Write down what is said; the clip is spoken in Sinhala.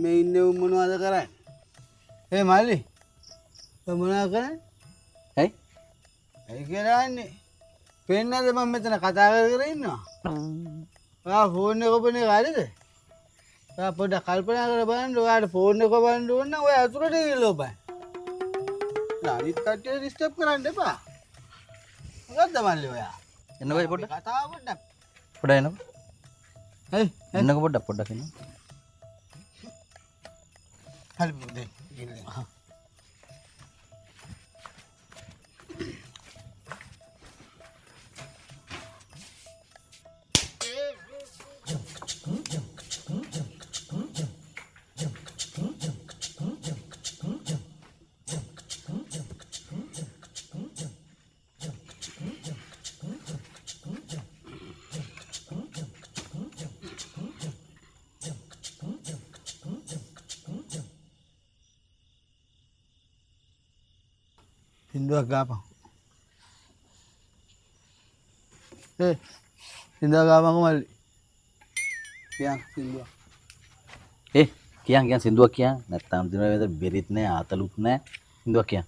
මේ ඉන්නේ උන් මොනවද කරන්නේ? ඒ මල්ලි. මොනවද කරන්නේ? ඇයි? ඒ කරන්නේ. පෙන්නද මම මෙතන කතා කර ඉන්නවා. ෆෝන් එක ඔබනේ කාලේද? පොඩ්ඩක් කල්පනා කරලා බලන්න ඔයාලට ෆෝන් එක බලන්න ඕන නම් ඔය අතුරට ගිහලා බලන්න. අනිත් කට්ටිය ඩිස්ටර්බ් කරන්න එපා. මොකද්ද මල්ලි ඔයා? එන්නකෝ පොඩ්ඩක්. කතාව පොඩ්ඩක්. පොඩ්ඩක් එන්නකෝ. හයි එන්නකෝ පොඩ්ඩක් එන්න. හරි පුතේ. Sinduak gapang. Sinduak gapang ko mali. Yang sinduak. කියන් සින්දුවක් කියන් නැත්තම් දින වේද බෙරිත් නෑ ආතලුත් නෑ සින්දුවක් කියන්